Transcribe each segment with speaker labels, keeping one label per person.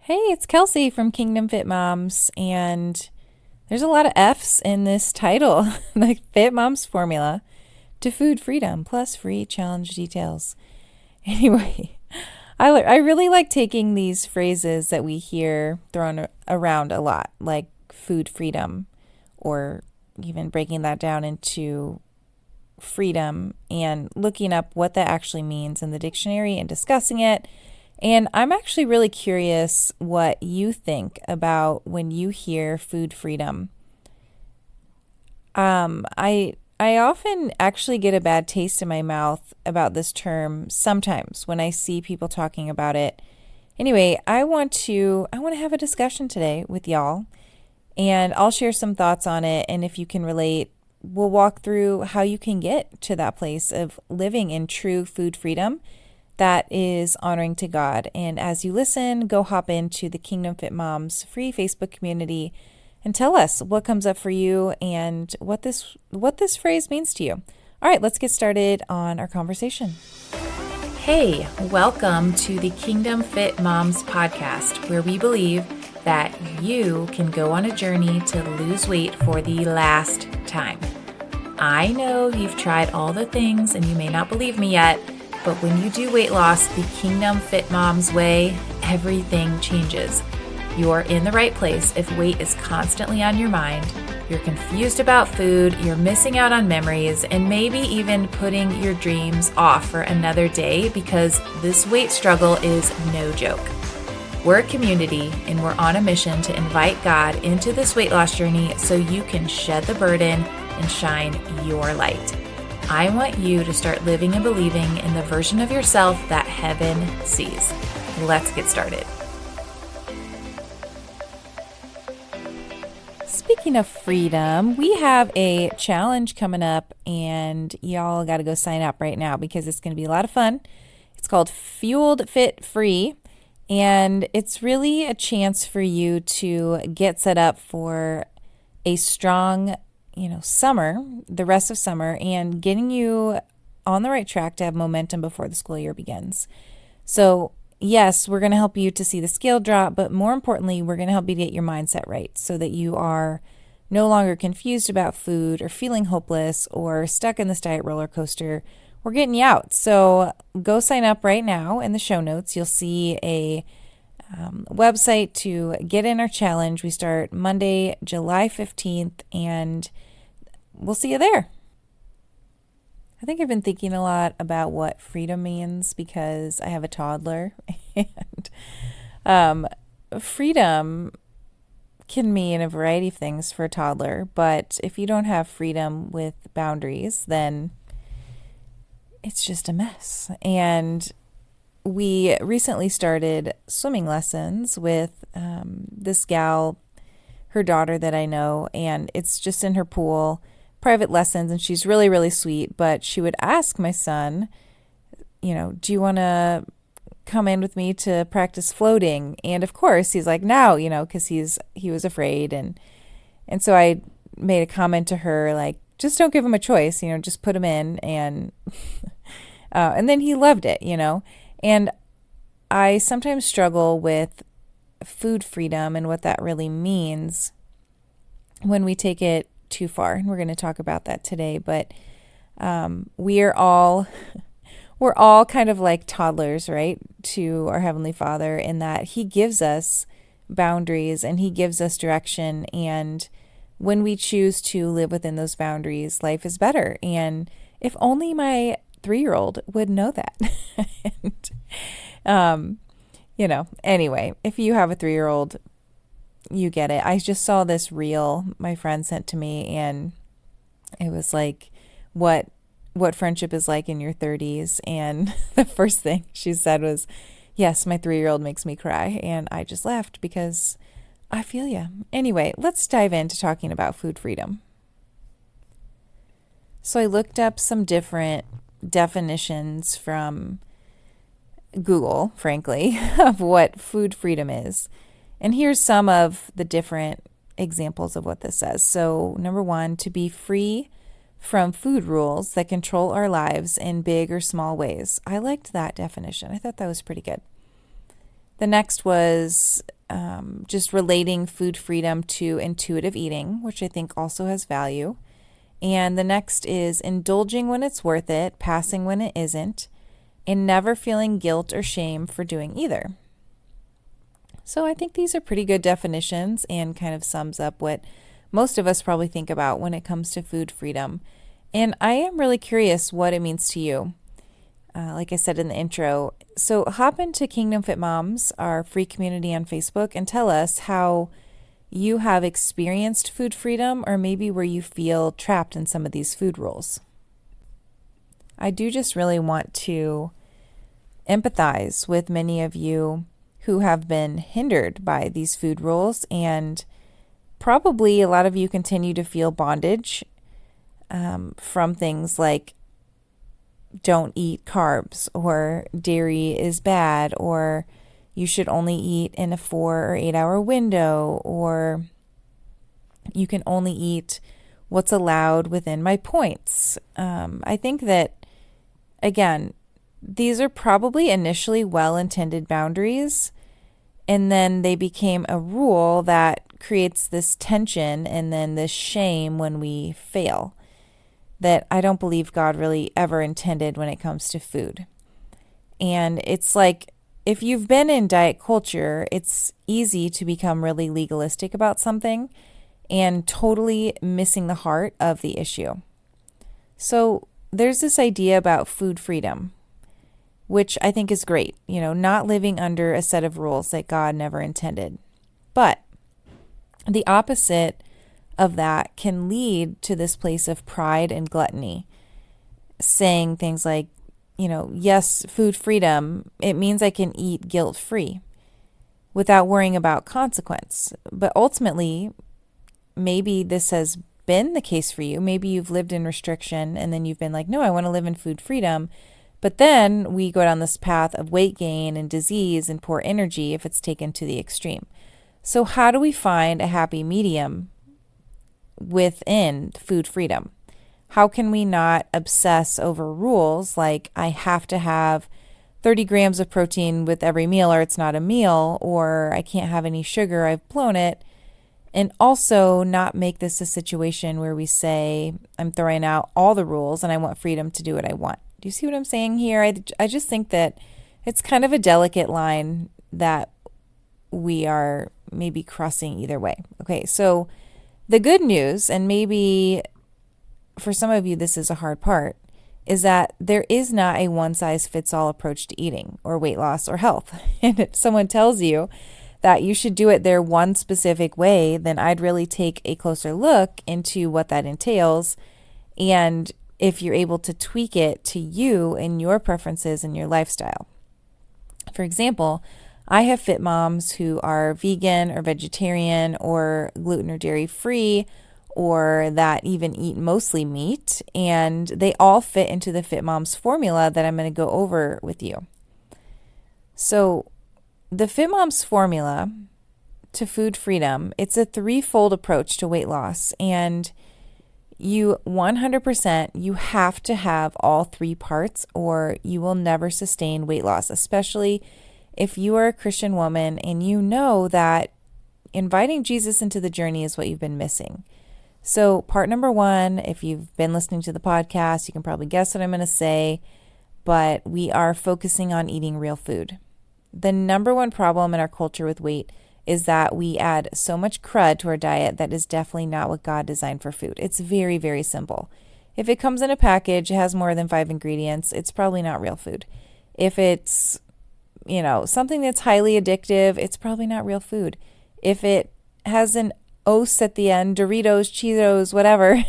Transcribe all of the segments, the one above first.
Speaker 1: Hey, it's Kelsey from Kingdom Fit Moms, and there's a lot of F's in this title, the Fit Moms formula to food freedom plus free challenge details. Anyway, I really like taking these phrases that we hear thrown around a lot, like food freedom, or even breaking that down into freedom and looking up what that actually means in the dictionary and discussing it. And I'm actually really curious what you think about when you hear food freedom. I often actually get a bad taste in my mouth about this term sometimes when I see people talking about it. Anyway, I want to have a discussion today with y'all, and I'll share some thoughts on it, and if you can relate, we'll walk through how you can get to that place of living in true food freedom that is honoring to God. And as you listen, go hop into the Kingdom Fit Moms free Facebook community and tell us what comes up for you and what this phrase means to you. All right, let's get started on our conversation.
Speaker 2: Hey, welcome to the Kingdom Fit Moms podcast, where we believe that you can go on a journey to lose weight for the last time. I know you've tried all the things and you may not believe me yet, but when you do weight loss the Kingdom Fit Moms way, everything changes. You're in the right place if weight is constantly on your mind, you're confused about food, you're missing out on memories, and maybe even putting your dreams off for another day because this weight struggle is no joke. We're a community and we're on a mission to invite God into this weight loss journey so you can shed the burden and shine your light. I want you to start living and believing in the version of yourself that heaven sees. Let's get started.
Speaker 1: Speaking of freedom, we have a challenge coming up, and y'all got to go sign up right now because it's going to be a lot of fun. It's called Fueled Fit Free, and it's really a chance for you to get set up for a strong, summer, the rest of summer, and getting you on the right track to have momentum before the school year begins. So yes, we're going to help you to see the scale drop, but more importantly, we're going to help you get your mindset right so that you are no longer confused about food or feeling hopeless or stuck in this diet roller coaster. We're getting you out. So go sign up right now in the show notes. You'll see a website to get in our challenge. We start Monday, July 15th, and we'll see you there. I think I've been thinking a lot about what freedom means because I have a toddler, and freedom can mean a variety of things for a toddler, but if you don't have freedom with boundaries, then it's just a mess. And we recently started swimming lessons with this gal, her daughter that I know, and it's just in her pool, private lessons, and she's really, really sweet, but she would ask my son, do you want to come in with me to practice floating? And of course he's like, no, because he was afraid. And so I made a comment to her, like, just don't give him a choice, just put him in. And then he loved it, and I sometimes struggle with food freedom and what that really means when we take it too far. And we're going to talk about that today, but we're all kind of like toddlers, right, to our Heavenly Father, in that He gives us boundaries and He gives us direction. And when we choose to live within those boundaries, life is better. And if only my 3-year-old would know that. And, anyway, if you have a 3-year-old, you get it. I just saw this reel my friend sent to me, and it was like what friendship is like in your 30s. And the first thing she said was, yes, my 3-year-old makes me cry. And I just laughed because I feel ya. Anyway, let's dive into talking about food freedom. So I looked up some different definitions from Google, frankly, of what food freedom is. And here's some of the different examples of what this says. So, number 1, to be free from food rules that control our lives in big or small ways. I liked that definition. I thought that was pretty good. The next was just relating food freedom to intuitive eating, which I think also has value. And the next is indulging when it's worth it, passing when it isn't, and never feeling guilt or shame for doing either. So I think these are pretty good definitions and kind of sums up what most of us probably think about when it comes to food freedom. And I am really curious what it means to you. Like I said in the intro. So hop into Kingdom Fit Moms, our free community on Facebook, and tell us how you have experienced food freedom or maybe where you feel trapped in some of these food rules. I do just really want to empathize with many of you who have been hindered by these food rules, and probably a lot of you continue to feel bondage from things like don't eat carbs, or dairy is bad, or you should only eat in a 4 or 8 hour window, or you can only eat what's allowed within my points. I think that, again, these are probably initially well-intended boundaries, and then they became a rule that creates this tension and then this shame when we fail that I don't believe God really ever intended when it comes to food. And it's like, if you've been in diet culture, it's easy to become really legalistic about something and totally missing the heart of the issue. So there's this idea about food freedom, which I think is great, not living under a set of rules that God never intended. But the opposite of that can lead to this place of pride and gluttony, saying things like, yes, food freedom, it means I can eat guilt-free without worrying about consequence. But ultimately, maybe this has been the case for you. Maybe you've lived in restriction and then you've been like, no, I want to live in food freedom. But then we go down this path of weight gain and disease and poor energy if it's taken to the extreme. So how do we find a happy medium within food freedom? How can we not obsess over rules like I have to have 30 grams of protein with every meal or it's not a meal, or I can't have any sugar, I've blown it, and also not make this a situation where we say I'm throwing out all the rules and I want freedom to do what I want. Do you see what I'm saying here? I just think that it's kind of a delicate line that we are maybe crossing either way. Okay, so the good news, and maybe for some of you this is a hard part, is that there is not a one-size-fits-all approach to eating or weight loss or health. And if someone tells you that you should do it their one specific way, then I'd really take a closer look into what that entails and if you're able to tweak it to you and your preferences and your lifestyle. For example, I have fit moms who are vegan or vegetarian or gluten or dairy free, or that even eat mostly meat, and they all fit into the Fit Moms formula that I'm going to go over with you. So the Fit Moms formula to food freedom, it's a threefold approach to weight loss, and you 100%, you have to have all three parts or you will never sustain weight loss, especially if you are a Christian woman and you know that inviting Jesus into the journey is what you've been missing. So part number one, if you've been listening to the podcast, you can probably guess what I'm going to say, but we are focusing on eating real food. The number one problem in our culture with weight is that we add so much crud to our diet that is definitely not what God designed for food. It's very, very simple. If it comes in a package, it has more than 5 ingredients, it's probably not real food. If it's something that's highly addictive, it's probably not real food. If it has an os at the end, Doritos, Cheetos, whatever,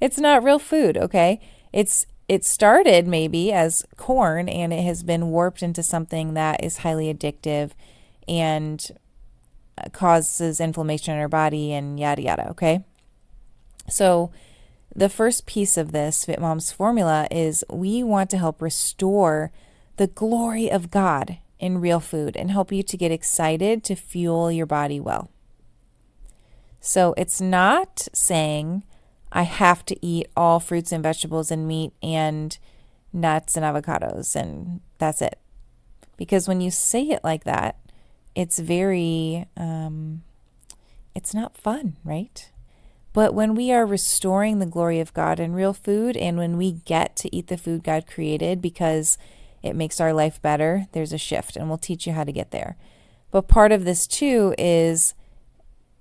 Speaker 1: it's not real food, okay? It started maybe as corn and it has been warped into something that is highly addictive and causes inflammation in our body and yada yada, okay? So the first piece of this Fit Moms formula is we want to help restore the glory of God in real food and help you to get excited to fuel your body well. So it's not saying I have to eat all fruits and vegetables and meat and nuts and avocados and that's it. Because when you say it like that, it's very, it's not fun, right? But when we are restoring the glory of God in real food, and when we get to eat the food God created because it makes our life better, there's a shift, and we'll teach you how to get there. But part of this too is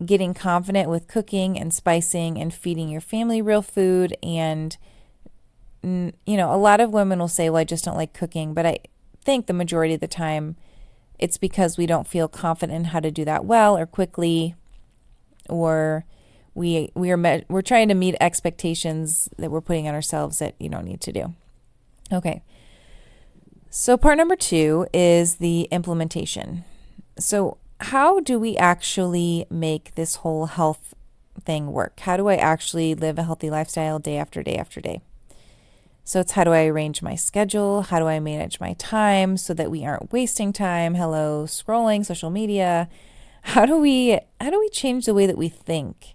Speaker 1: getting confident with cooking and spicing and feeding your family real food. And, a lot of women will say, well, I just don't like cooking. But I think the majority of the time it's because we don't feel confident in how to do that well or quickly, or we're trying to meet expectations that we're putting on ourselves that you don't need to do. Okay. So part number 2 is the implementation. So how do we actually make this whole health thing work? How do I actually live a healthy lifestyle day after day after day? So it's, how do I arrange my schedule? How do I manage my time so that we aren't wasting time? Hello, scrolling, social media. How do we change the way that we think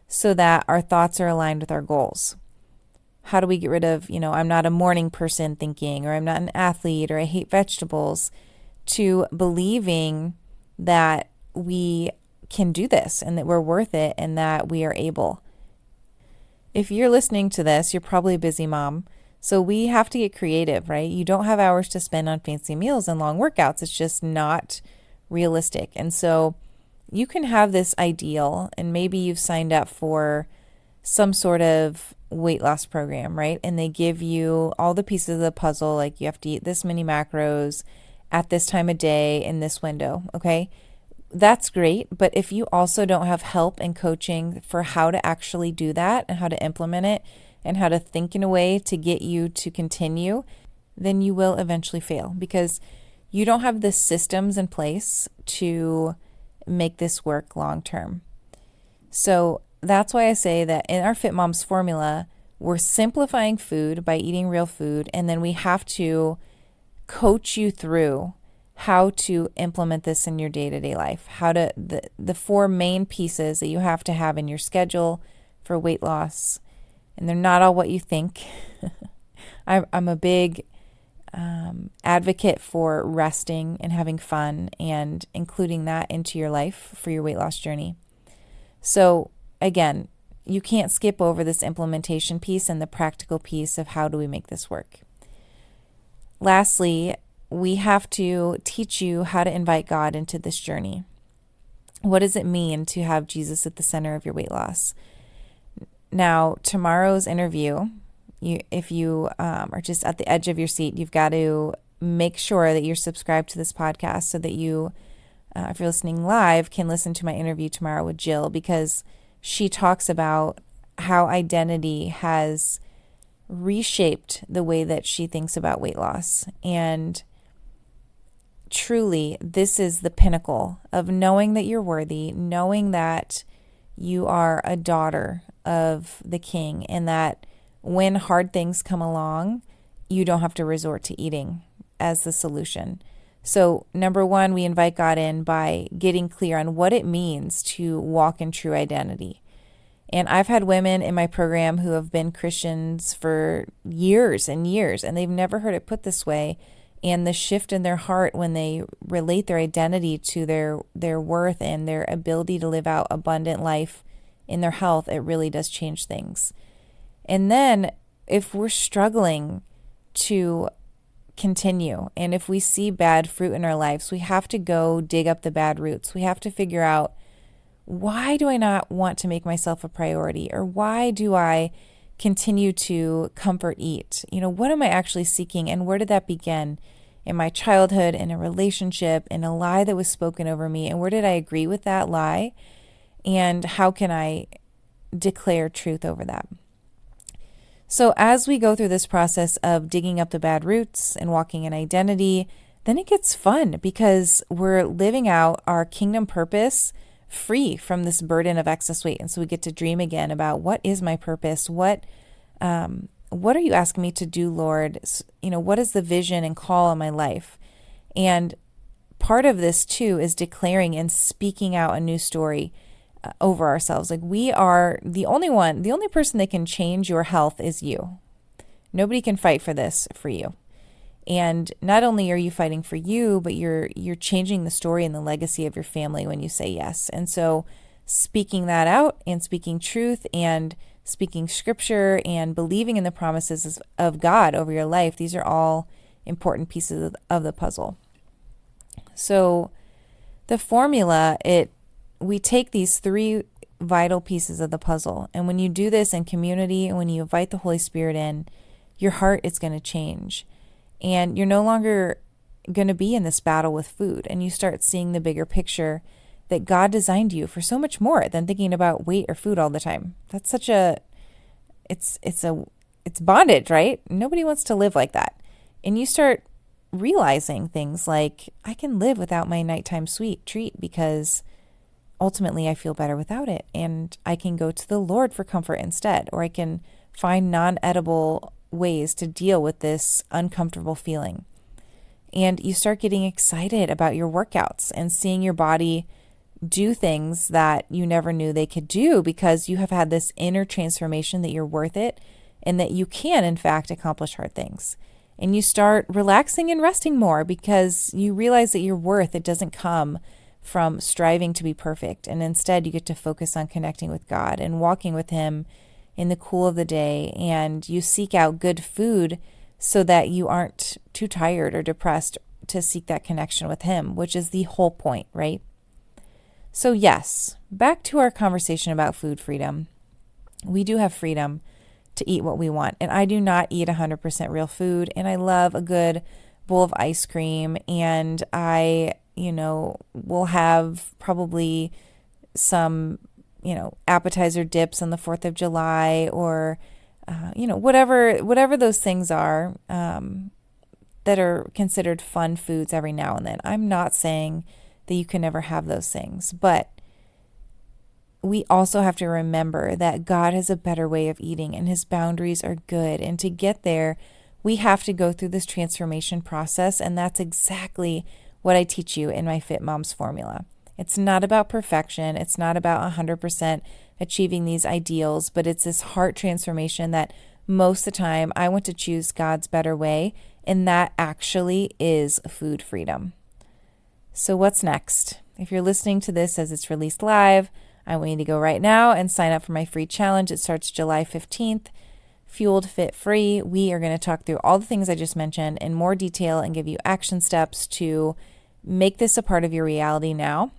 Speaker 1: so that our thoughts are aligned with our goals? How do we get rid of, I'm not a morning person thinking, or I'm not an athlete, or I hate vegetables, to believing that we can do this and that we're worth it and that we are able. If you're listening to this, you're probably a busy mom. So we have to get creative, right? You don't have hours to spend on fancy meals and long workouts. It's just not realistic. And so you can have this ideal, and maybe you've signed up for some sort of weight loss program, right? And they give you all the pieces of the puzzle, like you have to eat this many macros at this time of day in this window, okay? That's great, but if you also don't have help and coaching for how to actually do that and how to implement it and how to think in a way to get you to continue, then you will eventually fail, because you don't have the systems in place to make this work long term. So that's why I say that in our Fit Moms formula, we're simplifying food by eating real food, and then we have to coach you through how to implement this in your day-to-day life, the 4 main pieces that you have to have in your schedule for weight loss. And they're not all what you think. I'm a big advocate for resting and having fun and including that into your life for your weight loss journey. So again, you can't skip over this implementation piece and the practical piece of how do we make this work. Lastly, we have to teach you how to invite God into this journey. What does it mean to have Jesus at the center of your weight loss? Now, tomorrow's interview, if you are just at the edge of your seat, you've got to make sure that you're subscribed to this podcast so that you, if you're listening live, can listen to my interview tomorrow with Jill, because she talks about how identity has reshaped the way that she thinks about weight loss. And truly, this is the pinnacle of knowing that you're worthy, knowing that you are a daughter of the King, and that when hard things come along, you don't have to resort to eating as the solution. So number 1, we invite God in by getting clear on what it means to walk in true identity. And I've had women in my program who have been Christians for years and years, and they've never heard it put this way. And the shift in their heart when they relate their identity to their worth and their ability to live out abundant life in their health, it really does change things. And then if we're struggling to continue, and if we see bad fruit in our lives, we have to go dig up the bad roots. We have to figure out, why do I not want to make myself a priority? Or why do I continue to comfort eat? What am I actually seeking, and where did that begin? In my childhood, in a relationship, in a lie that was spoken over me, and where did I agree with that lie? And how can I declare truth over that? So as we go through this process of digging up the bad roots and walking in identity, then it gets fun, because we're living out our kingdom purpose free from this burden of excess weight. And so we get to dream again about, what is my purpose? What are you asking me to do, Lord? What is the vision and call on my life? And part of this too is declaring and speaking out a new story over ourselves. Like, we are the only person that can change your health is you. Nobody can fight for this for you. And not only are you fighting for you, but you're changing the story and the legacy of your family when you say yes. And so speaking that out and speaking truth and speaking scripture and believing in the promises of God over your life, these are all important pieces of the puzzle. So the formula, we take these three vital pieces of the puzzle. And when you do this in community and when you invite the Holy Spirit in, your heart is going to change. And you're no longer going to be in this battle with food. And you start seeing the bigger picture that God designed you for so much more than thinking about weight or food all the time. That's such it's bondage, right? Nobody wants to live like that. And you start realizing things like, I can live without my nighttime sweet treat because ultimately I feel better without it. And I can go to the Lord for comfort instead, or I can find non-edible ways to deal with this uncomfortable feeling. And you start getting excited about your workouts and seeing your body do things that you never knew they could do because you have had this inner transformation that you're worth it and that you can, in fact, accomplish hard things. And you start relaxing and resting more because you realize that your worth, it doesn't come from striving to be perfect. And instead, you get to focus on connecting with God and walking with Him in the cool of the day. And you seek out good food so that you aren't too tired or depressed to seek that connection with Him, which is the whole point, right? So yes, back to our conversation about food freedom. We do have freedom to eat what we want. And I do not eat 100% real food. And I love a good bowl of ice cream. And I, will have probably some, appetizer dips on the 4th of July or, whatever those things are that are considered fun foods every now and then. I'm not saying that you can never have those things, but we also have to remember that God has a better way of eating and His boundaries are good. And to get there, we have to go through this transformation process. And that's exactly what I teach you in my Fit Moms formula. It's not about perfection. It's not about 100% achieving these ideals, but it's this heart transformation that most of the time I want to choose God's better way. And that actually is food freedom. So what's next? If you're listening to this as it's released live, I want you to go right now and sign up for my free challenge. It starts July 15th, Fueled Fit Free. We are going to talk through all the things I just mentioned in more detail and give you action steps to make this a part of your reality now.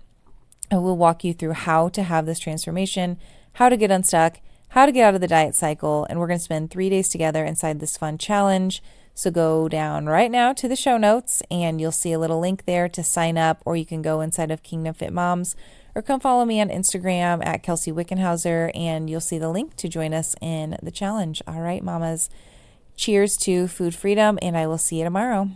Speaker 1: I will walk you through how to have this transformation, how to get unstuck, how to get out of the diet cycle, and we're going to spend 3 days together inside this fun challenge. So go down right now to the show notes and you'll see a little link there to sign up, or you can go inside of Kingdom Fit Moms or come follow me on Instagram at Kelsey Wickenhauser and you'll see the link to join us in the challenge. All right, mamas, cheers to food freedom and I will see you tomorrow.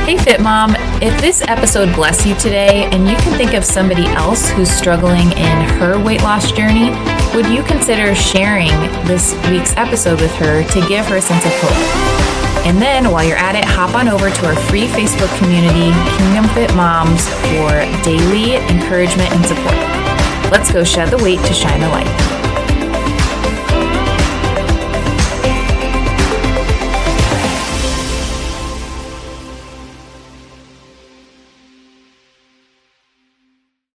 Speaker 2: Hey Fit Mom, if this episode blessed you today and you can think of somebody else who's struggling in her weight loss journey, would you consider sharing this week's episode with her to give her a sense of hope? And then while you're at it, hop on over to our free Facebook community, Kingdom Fit Moms, for daily encouragement and support. Let's go shed the weight to shine the light.